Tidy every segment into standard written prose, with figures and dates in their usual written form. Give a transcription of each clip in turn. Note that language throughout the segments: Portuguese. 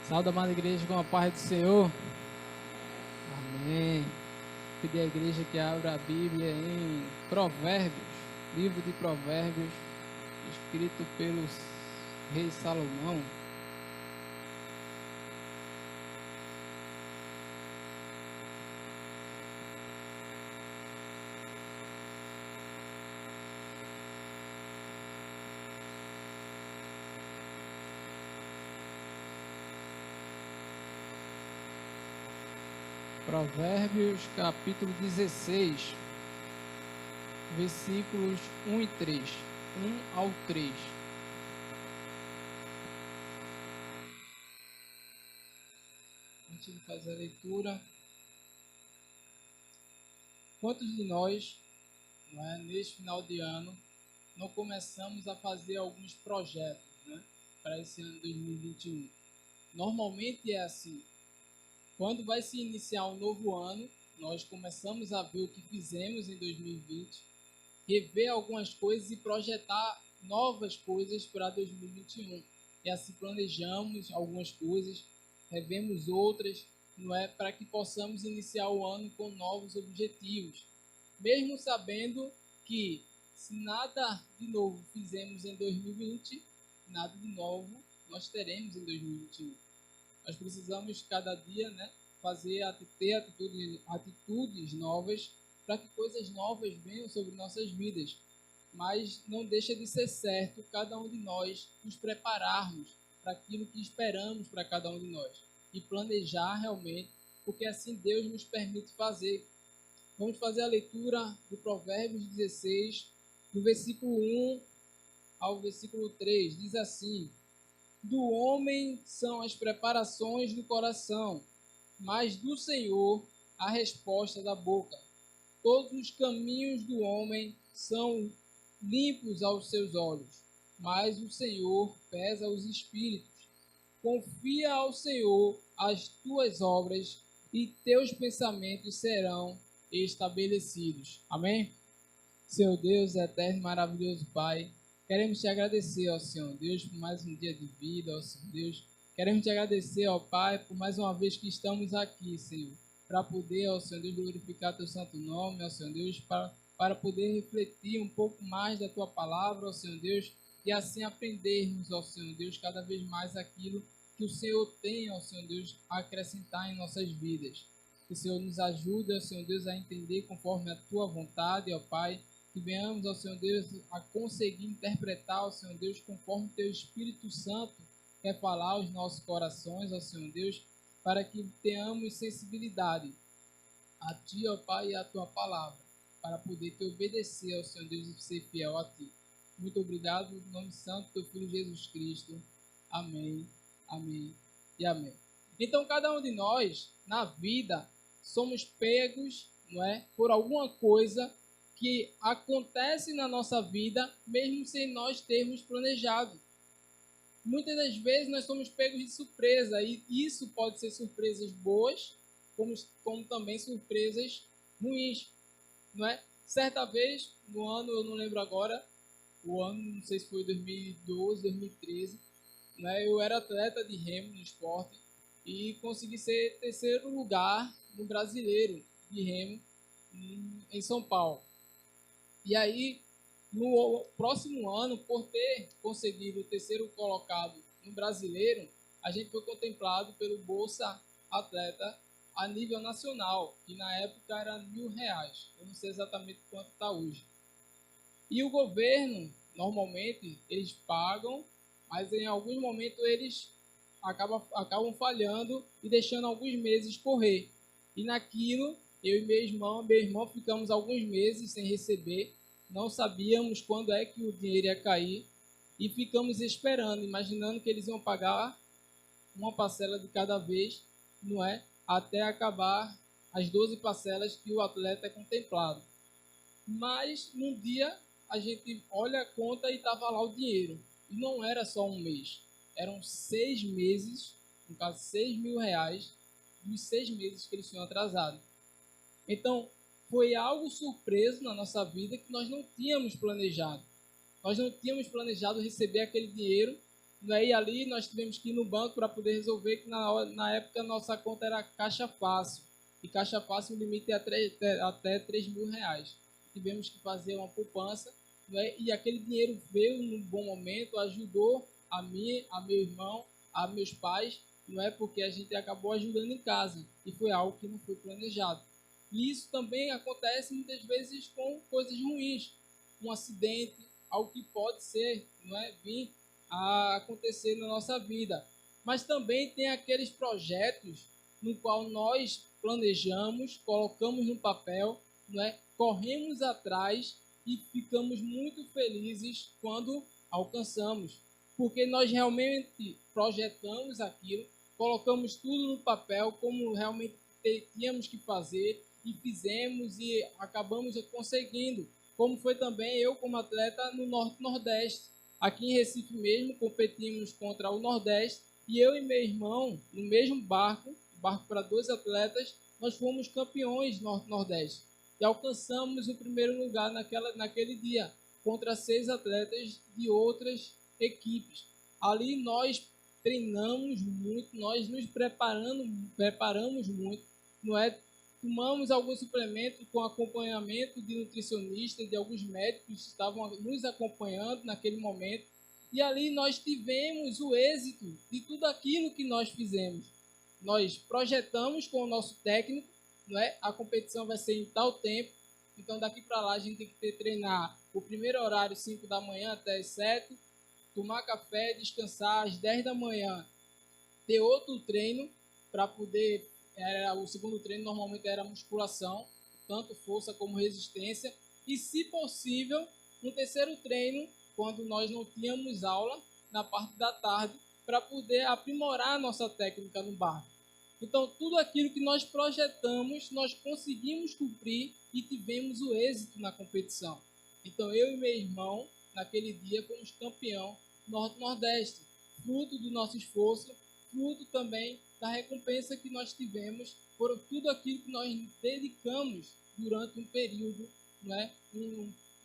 Saúde, amada igreja, com a paz do Senhor. Amém. Pedir à igreja que abra a Bíblia em Provérbios, livro de Provérbios, escrito pelo rei Salomão. Provérbios capítulo 16, versículos 1 e 3, 1 ao 3. Antes de fazer a leitura, quantos de nós, neste final de ano, não começamos a fazer alguns projetos, para esse ano 2021? Normalmente é assim. Quando vai se iniciar um novo ano, nós começamos a ver o que fizemos em 2020, rever algumas coisas e projetar novas coisas para 2021. E assim planejamos algumas coisas, revemos outras, para que possamos iniciar o ano com novos objetivos. Mesmo sabendo que se nada de novo fizemos em 2020, nada de novo nós teremos em 2021. Nós precisamos cada dia, ter atitudes novas para que coisas novas venham sobre nossas vidas. Mas não deixa de ser certo cada um de nós nos prepararmos para aquilo que esperamos para cada um de nós e planejar realmente, porque assim Deus nos permite fazer. Vamos fazer a leitura do Provérbios 16, do versículo 1 ao versículo 3. Diz assim: do homem são as preparações do coração, mas do Senhor a resposta da boca. Todos os caminhos do homem são limpos aos seus olhos, mas o Senhor pesa os espíritos. Confia ao Senhor as tuas obras e teus pensamentos serão estabelecidos. Amém? Seu Deus eterno e maravilhoso Pai, queremos te agradecer, ó Senhor Deus, por mais um dia de vida, ó Senhor Deus. Queremos te agradecer, ó Pai, por mais uma vez que estamos aqui, Senhor, para poder, ó Senhor Deus, glorificar teu santo nome, ó Senhor Deus, para poder refletir um pouco mais da tua palavra, ó Senhor Deus, e assim aprendermos, ó Senhor Deus, cada vez mais aquilo que o Senhor tem, ó Senhor Deus, a acrescentar em nossas vidas. Que o Senhor nos ajude, ó Senhor Deus, a entender conforme a tua vontade, ó Pai, que venhamos, ó Senhor Deus, a conseguir interpretar, ó Senhor Deus, conforme o teu Espírito Santo quer falar aos nossos corações, ó Senhor Deus, para que tenhamos sensibilidade a Ti, ó Pai, e a Tua palavra, para poder Te obedecer, ó Senhor Deus, e ser fiel a Ti. Muito obrigado, no nome santo do Teu Filho Jesus Cristo. Amém, amém e amém. Então, cada um de nós, na vida, somos pegos, por alguma coisa que acontece na nossa vida, mesmo sem nós termos planejado. Muitas das vezes nós somos pegos de surpresa, e isso pode ser surpresas boas, como também surpresas ruins, Certa vez, no ano, eu não lembro agora, o ano, não sei se foi 2012, 2013, eu era atleta de remo no esporte e consegui ser terceiro lugar no brasileiro de remo em São Paulo. E aí, no próximo ano, por ter conseguido o terceiro colocado no brasileiro, a gente foi contemplado pelo Bolsa Atleta a nível nacional, que na época era R$1.000. Eu não sei exatamente quanto está hoje. E o governo, normalmente, eles pagam, mas em alguns momentos eles acabam falhando e deixando alguns meses correr. E naquilo, eu e meu irmão ficamos alguns meses sem receber, não sabíamos quando é que o dinheiro ia cair e ficamos esperando, imaginando que eles iam pagar uma parcela de cada vez, até acabar as 12 parcelas que o atleta é contemplado. Mas num dia a gente olha a conta e estava lá o dinheiro. E não era só um mês, eram 6 meses, no caso R$6.000, dos 6 meses que eles tinham atrasado. Então, foi algo surpreso na nossa vida que nós não tínhamos planejado. Nós não tínhamos planejado receber aquele dinheiro E ali nós tivemos que ir no banco para poder resolver, que na época a nossa conta era Caixa Fácil. E Caixa Fácil o limite é até R$ 3.000. Tivemos que fazer uma poupança, e aquele dinheiro veio num bom momento, ajudou a mim, a meu irmão, a meus pais, porque a gente acabou ajudando em casa. E foi algo que não foi planejado. E isso também acontece muitas vezes com coisas ruins. Um acidente, algo que pode ser, vir a acontecer na nossa vida. Mas também tem aqueles projetos no qual nós planejamos, colocamos no papel, corremos atrás e ficamos muito felizes quando alcançamos, porque nós realmente projetamos aquilo, colocamos tudo no papel como realmente tínhamos que fazer e fizemos e acabamos conseguindo, como foi também eu como atleta no Norte-Nordeste. Aqui em Recife mesmo, competimos contra o Nordeste e eu e meu irmão, no mesmo barco para 2 atletas, nós fomos campeões Norte-Nordeste e alcançamos o primeiro lugar naquele dia, contra 6 atletas de outras equipes. Ali nós treinamos muito, nós nos preparamos muito, tomamos alguns suplementos com acompanhamento de nutricionista, de alguns médicos que estavam nos acompanhando naquele momento. E ali nós tivemos o êxito de tudo aquilo que nós fizemos. Nós projetamos com o nosso técnico, a competição vai ser em tal tempo, então daqui para lá a gente tem que treinar o primeiro horário, 5 da manhã até as 7, tomar café, descansar às 10 da manhã, ter outro treino para poder... o segundo treino normalmente era musculação, tanto força como resistência, e se possível, um terceiro treino, quando nós não tínhamos aula, na parte da tarde, para poder aprimorar a nossa técnica no barco. Então, tudo aquilo que nós projetamos, nós conseguimos cumprir e tivemos o êxito na competição. Então, eu e meu irmão, naquele dia, fomos campeão Norte-Nordeste, fruto do nosso esforço, fruto também da recompensa que nós tivemos por tudo aquilo que nós dedicamos durante um período,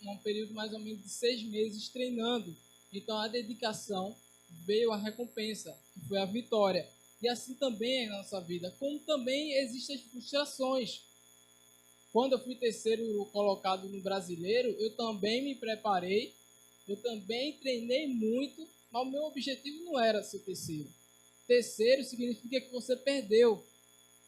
um período mais ou menos de 6 meses treinando. Então, a dedicação veio a recompensa, que foi a vitória. E assim também é na nossa vida, como também existem as frustrações. Quando eu fui terceiro colocado no Brasileiro, eu também me preparei, eu também treinei muito, mas o meu objetivo não era ser terceiro. Terceiro significa que você perdeu.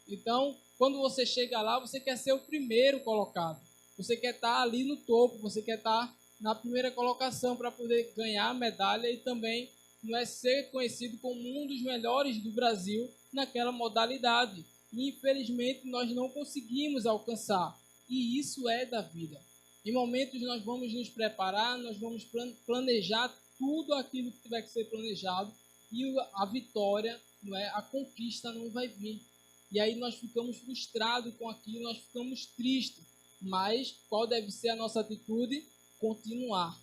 Então, quando você chega lá, você quer ser o primeiro colocado. Você quer estar ali no topo, você quer estar na primeira colocação para poder ganhar a medalha e também ser conhecido como um dos melhores do Brasil naquela modalidade. E, infelizmente, nós não conseguimos alcançar. E isso é da vida. Em momentos nós vamos nos preparar, nós vamos planejar tudo aquilo que tiver que ser planejado e a vitória, a conquista não vai vir. E aí nós ficamos frustrados com aquilo, nós ficamos tristes. Mas qual deve ser a nossa atitude? Continuar.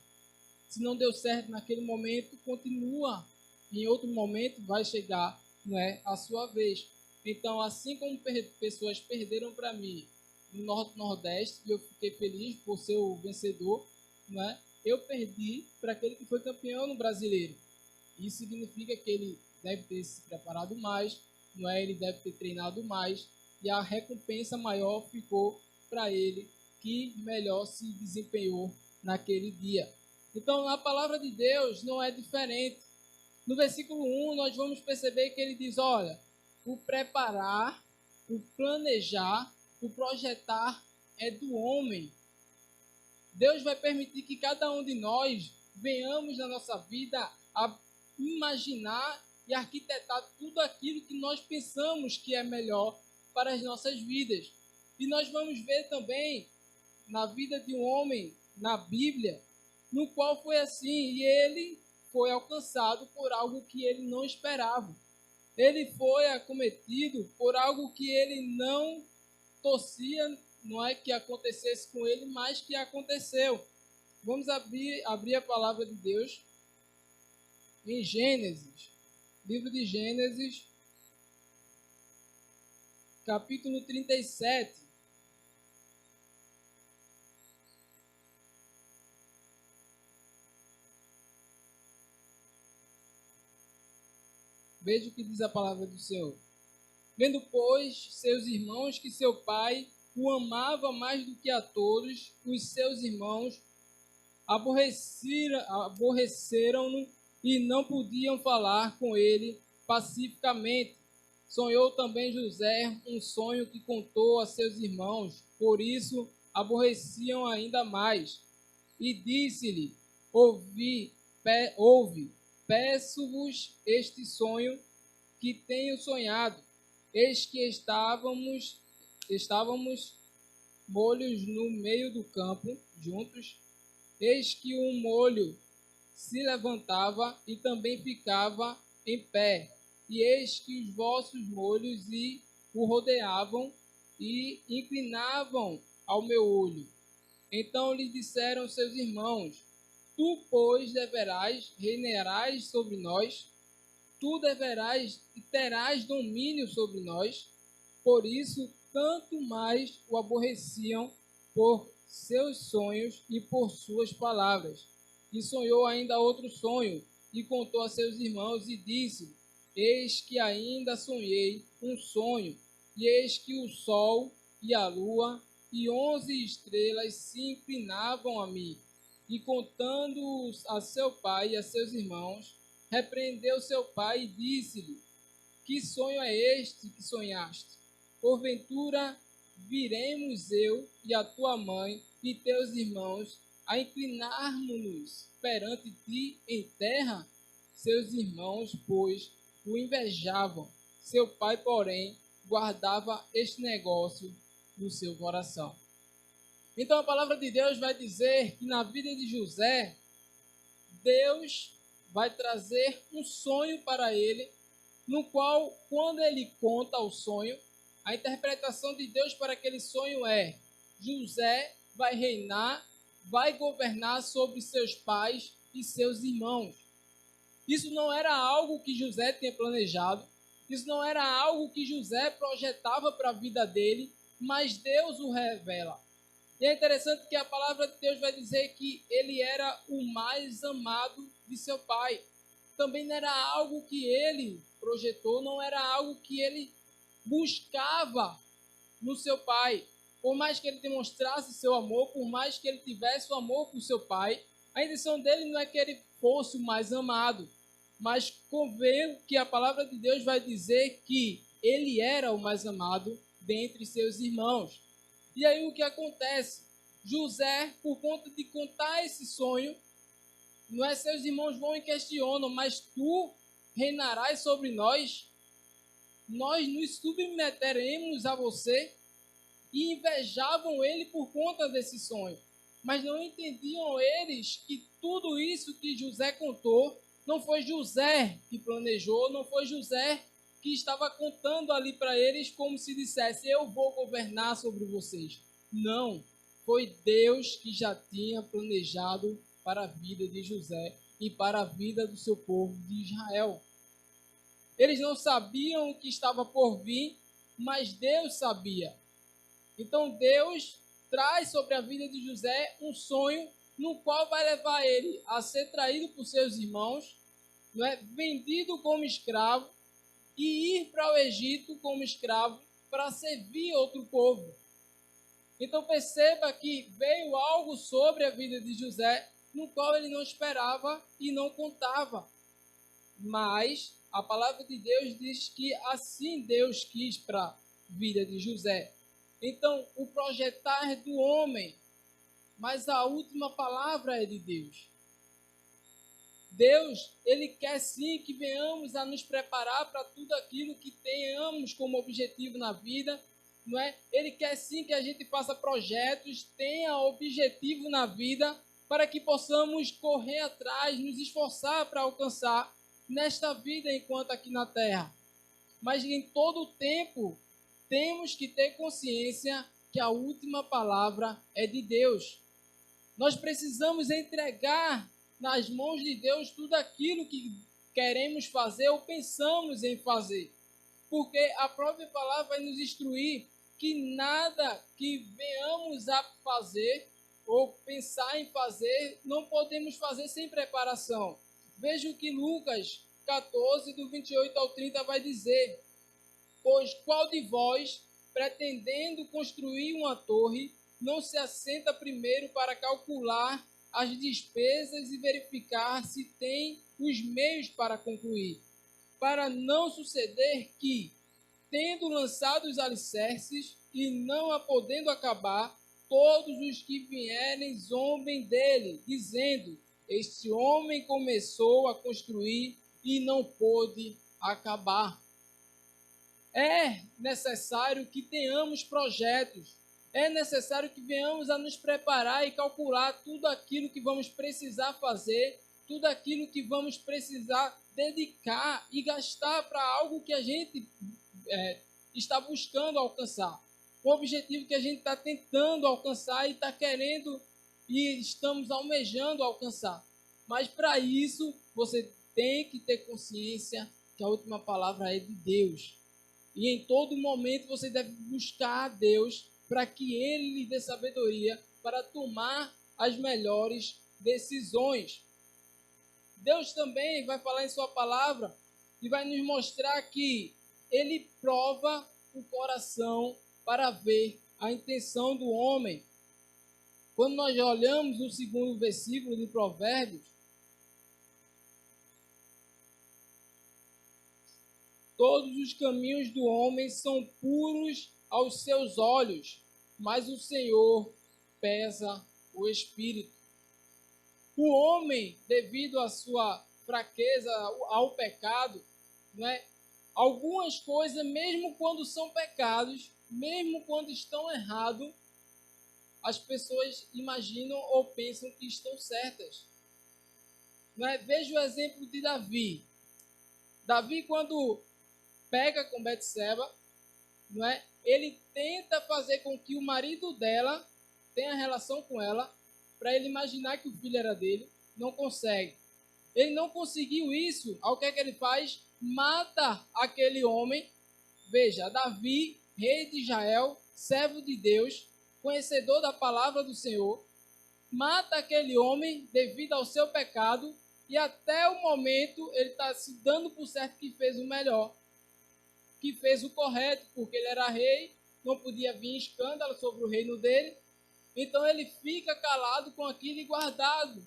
Se não deu certo naquele momento, continua. Em outro momento vai chegar, a sua vez. Então, assim como pessoas perderam para mim no Norte-Nordeste, e eu fiquei feliz por ser o vencedor, eu perdi para aquele que foi campeão no Brasileiro. Isso significa que ele deve ter se preparado mais, ele deve ter treinado mais, e a recompensa maior ficou para ele, que melhor se desempenhou naquele dia. Então, a palavra de Deus não é diferente. No versículo 1, nós vamos perceber que ele diz, olha, o preparar, o planejar, o projetar é do homem. Deus vai permitir que cada um de nós venhamos na nossa vida a imaginar e arquitetar tudo aquilo que nós pensamos que é melhor para as nossas vidas. E nós vamos ver também na vida de um homem, na Bíblia, no qual foi assim, e ele foi alcançado por algo que ele não esperava. Ele foi acometido por algo que ele não torcia, não é que acontecesse com ele, mas que aconteceu. Vamos abrir a palavra de Deus em Gênesis, livro de Gênesis, capítulo 37. Veja o que diz a palavra do Senhor. Vendo, pois, seus irmãos que seu pai o amava mais do que a todos, os seus irmãos aborreceram-no e não podiam falar com ele pacificamente. Sonhou também José um sonho que contou a seus irmãos, por isso aborreciam ainda mais. E disse-lhe: ouve, peço-vos este sonho que tenho sonhado. Eis que estávamos molhos no meio do campo, juntos. Eis que um molho se levantava e também ficava em pé. E eis que os vossos molhos o rodeavam e inclinavam ao meu olho. Então lhe disseram seus irmãos: Tu, pois, reinarás sobre nós, tu deverás e terás domínio sobre nós. Por isso, tanto mais o aborreciam por seus sonhos e por suas palavras. E sonhou ainda outro sonho, e contou a seus irmãos, e disse: Eis que ainda sonhei um sonho, e eis que o sol e a lua e 11 estrelas se inclinavam a mim. E contando-os a seu pai e a seus irmãos, repreendeu seu pai e disse-lhe: Que sonho é este que sonhaste? Porventura viremos eu e a tua mãe e teus irmãos a inclinarmos-nos perante ti em terra? Seus irmãos, pois, o invejavam. Seu pai, porém, guardava este negócio no seu coração. Então a palavra de Deus vai dizer que na vida de José, Deus vai trazer um sonho para ele, no qual, quando ele conta o sonho, a interpretação de Deus para aquele sonho é: José vai reinar, vai governar sobre seus pais e seus irmãos. Isso não era algo que José tinha planejado, isso não era algo que José projetava para a vida dele, mas Deus o revela. E é interessante que a palavra de Deus vai dizer que ele era o mais amado de seu pai. Também não era algo que ele projetou, não era algo que ele buscava no seu pai. Por mais que ele demonstrasse seu amor, por mais que ele tivesse o amor com seu pai, a intenção dele não é que ele fosse o mais amado, mas convém que a palavra de Deus vai dizer que ele era o mais amado dentre seus irmãos. E aí o que acontece? José, por conta de contar esse sonho, não é seus irmãos vão e questionam, mas tu reinarás sobre nós? Nós nos submeteremos a você? E invejavam ele por conta desse sonho. Mas não entendiam eles que tudo isso que José contou, não foi José que planejou, não foi José que estava contando ali para eles como se dissesse: eu vou governar sobre vocês. Não, foi Deus que já tinha planejado para a vida de José e para a vida do seu povo de Israel. Eles não sabiam o que estava por vir, mas Deus sabia. Então Deus traz sobre a vida de José um sonho no qual vai levar ele a ser traído por seus irmãos, não é? Vendido como escravo e ir para o Egito como escravo para servir outro povo. Então perceba que veio algo sobre a vida de José no qual ele não esperava e não contava. Mas a palavra de Deus diz que assim Deus quis para a vida de José. Então, o projetar é do homem, mas a última palavra é de Deus. Deus, ele quer sim que venhamos a nos preparar para tudo aquilo que tenhamos como objetivo na vida, não é? Ele quer sim que a gente faça projetos, tenha objetivo na vida, para que possamos correr atrás, nos esforçar para alcançar nesta vida enquanto aqui na terra. Mas em todo o tempo, temos que ter consciência que a última palavra é de Deus. Nós precisamos entregar nas mãos de Deus tudo aquilo que queremos fazer ou pensamos em fazer. Porque a própria palavra vai nos instruir que nada que venhamos a fazer ou pensar em fazer, não podemos fazer sem preparação. Veja o que Lucas 14, do 28 ao 30, vai dizer: pois qual de vós, pretendendo construir uma torre, não se assenta primeiro para calcular as despesas e verificar se tem os meios para concluir, para não suceder que, tendo lançado os alicerces e não a podendo acabar, todos os que vierem zombem dele, dizendo: este homem começou a construir e não pôde acabar. É necessário que tenhamos projetos, é necessário que venhamos a nos preparar e calcular tudo aquilo que vamos precisar fazer, tudo aquilo que vamos precisar dedicar e gastar para algo que a gente está buscando alcançar. O objetivo que a gente está tentando alcançar e está querendo e estamos almejando alcançar. Mas para isso, você tem que ter consciência que a última palavra é de Deus. E em todo momento você deve buscar a Deus para que Ele lhe dê sabedoria para tomar as melhores decisões. Deus também vai falar em sua palavra e vai nos mostrar que Ele prova o coração para ver a intenção do homem. Quando nós olhamos o segundo versículo de Provérbios, todos os caminhos do homem são puros aos seus olhos, mas o Senhor pesa o espírito. O homem, devido à sua fraqueza, ao pecado, algumas coisas, mesmo quando são pecados, mesmo quando estão errados, as pessoas imaginam ou pensam que estão certas. Veja o exemplo de Davi. Davi, quando pega com Betseba, ele tenta fazer com que o marido dela tenha relação com ela, para ele imaginar que o filho era dele, não consegue. Ele não conseguiu isso, ao que é que ele faz? Mata aquele homem. Veja, Davi, rei de Israel, servo de Deus, conhecedor da palavra do Senhor, mata aquele homem devido ao seu pecado, e até o momento ele está se dando por certo que fez o melhor, que fez o correto, porque ele era rei, não podia vir escândalo sobre o reino dele. Então ele fica calado com aquilo e guardado,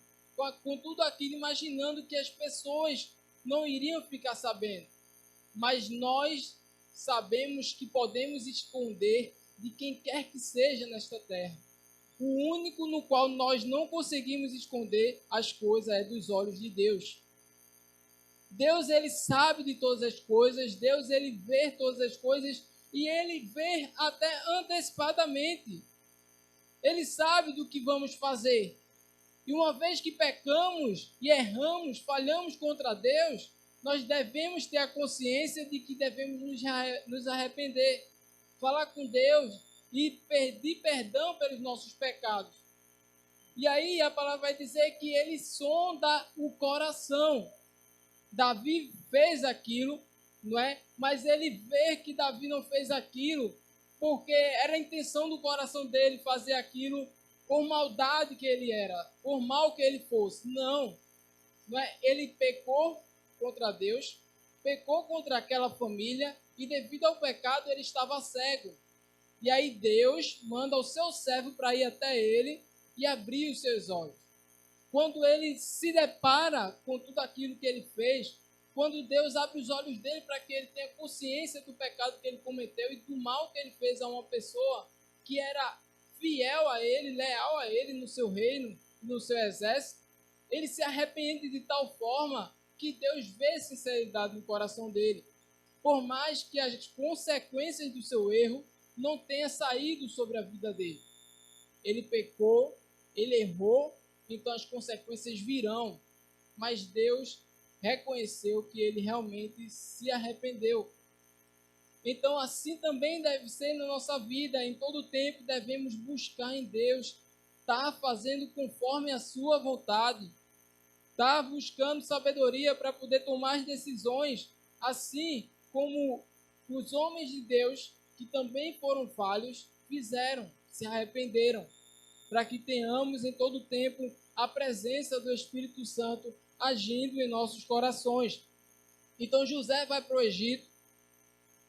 com tudo aquilo, imaginando que as pessoas não iriam ficar sabendo. Mas nós sabemos que podemos esconder de quem quer que seja nesta terra. O único no qual nós não conseguimos esconder as coisas é dos olhos de Deus. Deus, ele sabe de todas as coisas, Deus, ele vê todas as coisas e ele vê até antecipadamente. Ele sabe do que vamos fazer. E uma vez que pecamos e erramos, falhamos contra Deus, nós devemos ter a consciência de que devemos nos arrepender, falar com Deus e pedir perdão pelos nossos pecados. E aí a palavra vai dizer que ele sonda o coração. Davi fez aquilo, mas ele vê que Davi não fez aquilo porque era a intenção do coração dele fazer aquilo por maldade que ele era, por mal que ele fosse. Não. Ele pecou contra Deus, pecou contra aquela família e devido ao pecado ele estava cego. E aí Deus manda o seu servo para ir até ele e abrir os seus olhos. Quando ele se depara com tudo aquilo que ele fez, quando Deus abre os olhos dele para que ele tenha consciência do pecado que ele cometeu e do mal que ele fez a uma pessoa que era fiel a ele, leal a ele no seu reino, no seu exército, ele se arrepende de tal forma que Deus vê sinceridade no coração dele. Por mais que as consequências do seu erro não tenham saído sobre a vida dele. Ele pecou, ele errou, então as consequências virão. Mas Deus reconheceu que ele realmente se arrependeu. Então assim também deve ser na nossa vida. Em todo tempo devemos buscar em Deus, estar fazendo conforme a sua vontade, estar buscando sabedoria para poder tomar as decisões, assim como os homens de Deus, que também foram falhos, fizeram, se arrependeram, para que tenhamos em todo tempo a presença do Espírito Santo agindo em nossos corações. Então José vai para o Egito.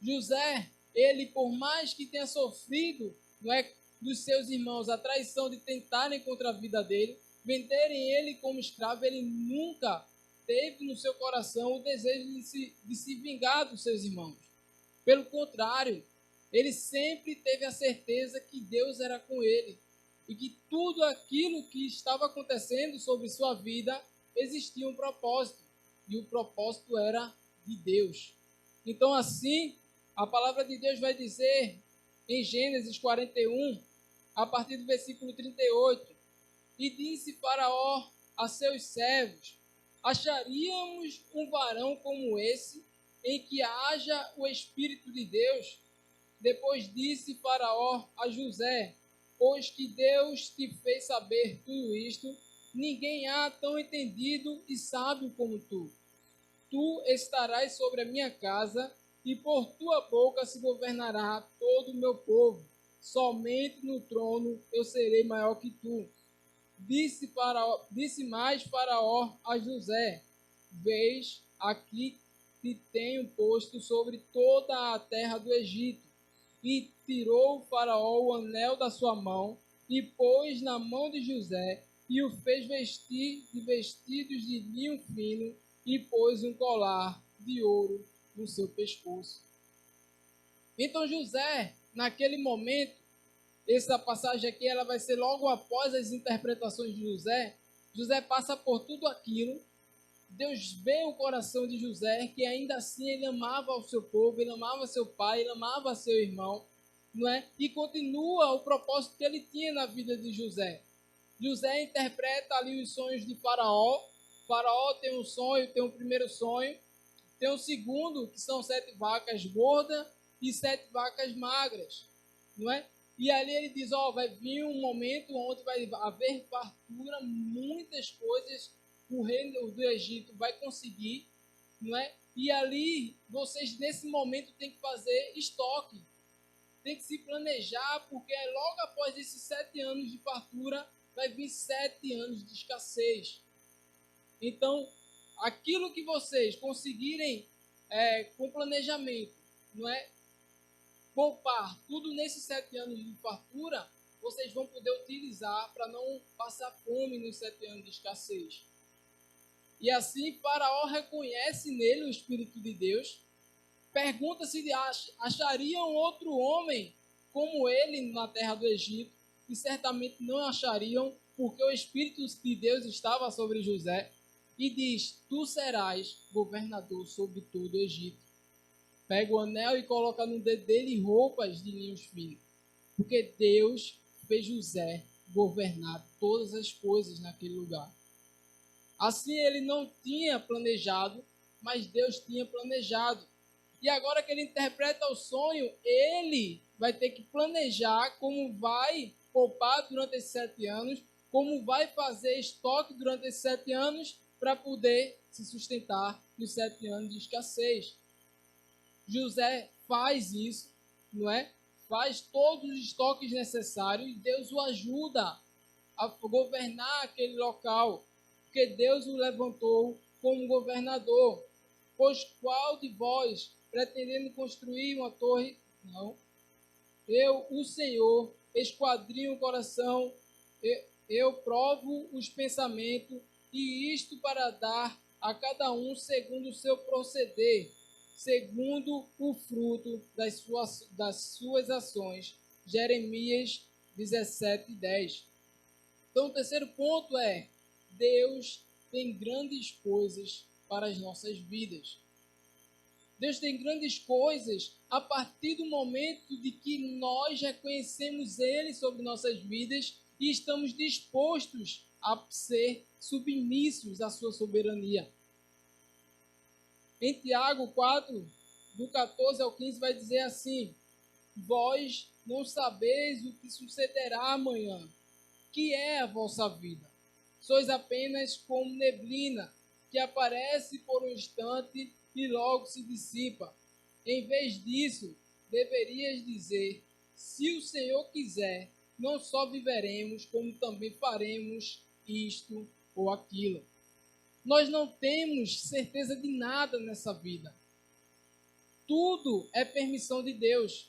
José, ele por mais que tenha sofrido, não é, dos seus irmãos a traição de tentarem contra a vida dele, venderem ele como escravo, ele nunca teve no seu coração o desejo de se vingar dos seus irmãos. Pelo contrário, ele sempre teve a certeza que Deus era com ele e que tudo aquilo que estava acontecendo sobre sua vida existia um propósito, e o propósito era de Deus. Então, assim, a palavra de Deus vai dizer em Gênesis 41, a partir do versículo 38, e disse Faraó a seus servos: acharíamos um varão como esse, em que haja o Espírito de Deus? Depois disse Faraó a José: pois que Deus te fez saber tudo isto, ninguém há tão entendido e sábio como tu. Tu estarás sobre a minha casa, e por tua boca se governará todo o meu povo. Somente no trono eu serei maior que tu. Disse mais Faraó a José: vês, aqui te tenho posto sobre toda a terra do Egito. E tirou o Faraó o anel da sua mão, e pôs na mão de José, e o fez vestir de vestidos de linho fino, e pôs um colar de ouro no seu pescoço. Então José, naquele momento, essa passagem aqui ela vai ser logo após as interpretações de José. José passa por tudo aquilo. Deus vê o coração de José, que ainda assim ele amava o seu povo, ele amava seu pai, ele amava seu irmão, não é? E continua o propósito que ele tinha na vida de José. José interpreta ali os sonhos de Faraó. Faraó tem um sonho, tem um primeiro sonho, tem um segundo, que são 7 vacas gordas e 7 vacas magras, não é? E ali ele diz, vai vir um momento onde vai haver fartura, muitas coisas o reino do Egito vai conseguir, não é? E ali, vocês nesse momento têm que fazer estoque, tem que se planejar, porque logo após esses 7 anos de fartura, vai vir 7 anos de escassez. Então, aquilo que vocês conseguirem com planejamento, não é? Poupar tudo nesses 7 anos de fartura, vocês vão poder utilizar para não passar fome nos 7 anos de escassez. E assim Faraó reconhece nele o Espírito de Deus, pergunta se achariam outro homem como ele na terra do Egito, e certamente não achariam, porque o Espírito de Deus estava sobre José, e diz, tu serás governador sobre todo o Egito. Pega o anel e coloca no dedo dele roupas de linhos finos, porque Deus fez José governar todas as coisas naquele lugar. Assim ele não tinha planejado, mas Deus tinha planejado. E agora que ele interpreta o sonho, ele vai ter que planejar como vai poupar durante esses 7 anos, como vai fazer estoque durante esses 7 anos para poder se sustentar nos 7 anos de escassez. José faz isso, não é? Faz todos os estoques necessários e Deus o ajuda a governar aquele local, porque Deus o levantou como governador. Pois qual de vós, pretendendo construir uma torre, não, eu, o Senhor, esquadrinho o coração, eu provo os pensamentos, e isto para dar a cada um segundo o seu proceder, segundo o fruto das suas ações. Jeremias 17:10. Então, o terceiro ponto é: Deus tem grandes coisas para as nossas vidas. Deus tem grandes coisas a partir do momento de que nós reconhecemos Ele sobre nossas vidas e estamos dispostos a ser submissos à sua soberania. Em Tiago 4, do 14 ao 15, vai dizer assim: vós não sabeis o que sucederá amanhã, que é a vossa vida. Sois apenas como neblina, que aparece por um instante e logo se dissipa. Em vez disso, deverias dizer: se o Senhor quiser, não só viveremos, como também faremos isto ou aquilo. Nós não temos certeza de nada nessa vida. Tudo é permissão de Deus.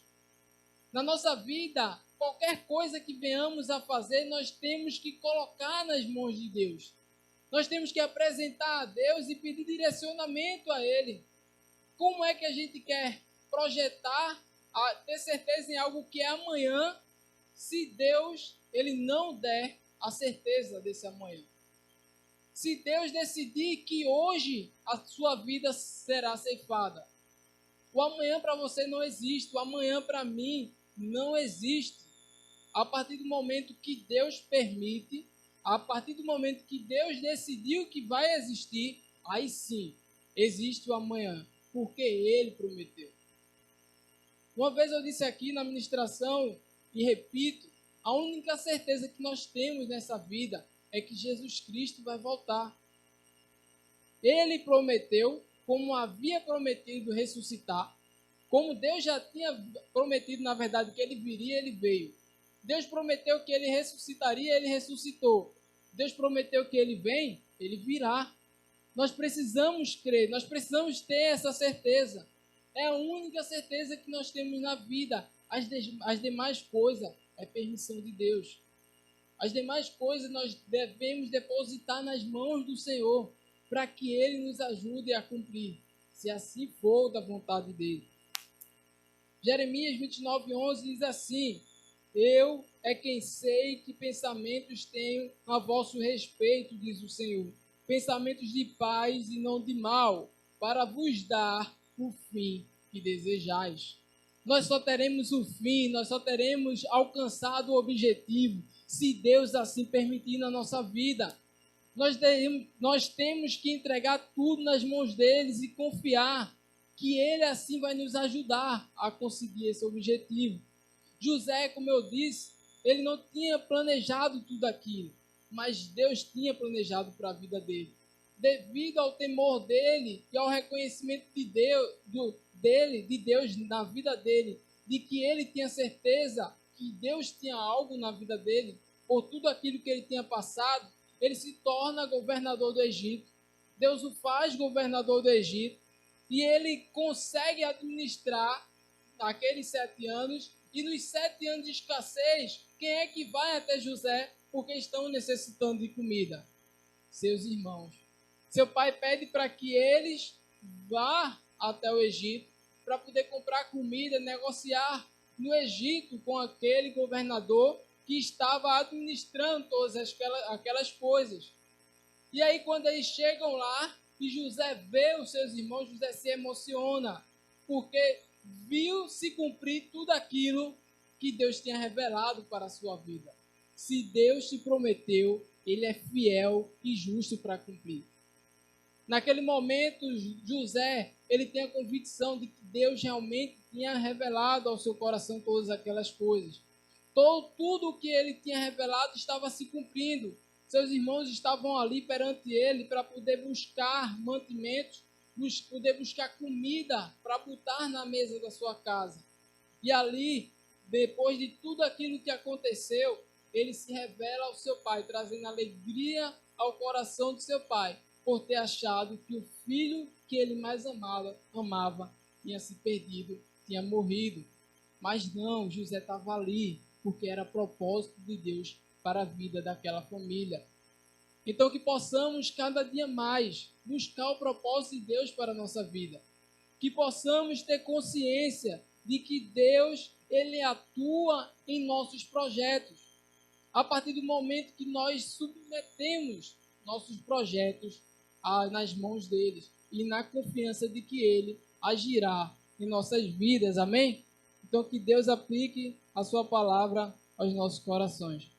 Na nossa vida, qualquer coisa que venhamos a fazer, nós temos que colocar nas mãos de Deus. Nós temos que apresentar a Deus e pedir direcionamento a Ele. Como é que a gente quer projetar, ter certeza em algo que é amanhã, se Deus ele não der a certeza desse amanhã? Se Deus decidir que hoje a sua vida será ceifada, o amanhã para você não existe, o amanhã para mim não existe. A partir do momento que Deus permite, a partir do momento que Deus decidiu que vai existir, aí sim existe o amanhã, porque Ele prometeu. Uma vez eu disse aqui na ministração, e repito, a única certeza que nós temos nessa vida é que Jesus Cristo vai voltar. Ele prometeu, como havia prometido ressuscitar, como Deus já tinha prometido, na verdade, que Ele viria, Ele veio. Deus prometeu que Ele ressuscitaria, Ele ressuscitou. Deus prometeu que Ele vem, Ele virá. Nós precisamos crer, nós precisamos ter essa certeza. É a única certeza que nós temos na vida. As demais coisas é permissão de Deus. As demais coisas nós devemos depositar nas mãos do Senhor, para que Ele nos ajude a cumprir, se assim for da vontade dEle. Jeremias 29:11 diz assim: Eu é quem sei que pensamentos tenho a vosso respeito, diz o Senhor, pensamentos de paz e não de mal, para vos dar o fim que desejais. Nós só teremos o fim, nós só teremos alcançado o objetivo, se Deus assim permitir na nossa vida. Nós temos que entregar tudo nas mãos deles e confiar que Ele assim vai nos ajudar a conseguir esse objetivo. José, como eu disse, ele não tinha planejado tudo aquilo, mas Deus tinha planejado para a vida dele. Devido ao temor dele e ao reconhecimento de Deus na vida dele, de que ele tinha certeza que Deus tinha algo na vida dele, por tudo aquilo que ele tinha passado, ele se torna governador do Egito. Deus o faz governador do Egito e ele consegue administrar aqueles 7 anos. E nos 7 anos de escassez, quem é que vai até José porque estão necessitando de comida? Seus irmãos. Seu pai pede para que eles vá até o Egito para poder comprar comida, negociar no Egito com aquele governador que estava administrando todas aquelas coisas. E aí quando eles chegam lá e José vê os seus irmãos, José se emociona, porque viu se cumprir tudo aquilo que Deus tinha revelado para a sua vida. Se Deus te prometeu, Ele é fiel e justo para cumprir. Naquele momento, José, ele tem a convicção de que Deus realmente tinha revelado ao seu coração todas aquelas coisas. Tudo o que ele tinha revelado estava se cumprindo. Seus irmãos estavam ali perante ele para poder buscar mantimentos, poder buscar comida para botar na mesa da sua casa. E ali, depois de tudo aquilo que aconteceu, ele se revela ao seu pai, trazendo alegria ao coração do seu pai, por ter achado que o filho que ele mais amava tinha se perdido, tinha morrido. Mas não, José estava ali, porque era propósito de Deus para a vida daquela família. Então que possamos cada dia mais buscar o propósito de Deus para a nossa vida. Que possamos ter consciência de que Deus, Ele atua em nossos projetos. A partir do momento que nós submetemos nossos projetos nas mãos deles e na confiança de que Ele agirá em nossas vidas. Amém? Então que Deus aplique a sua palavra aos nossos corações.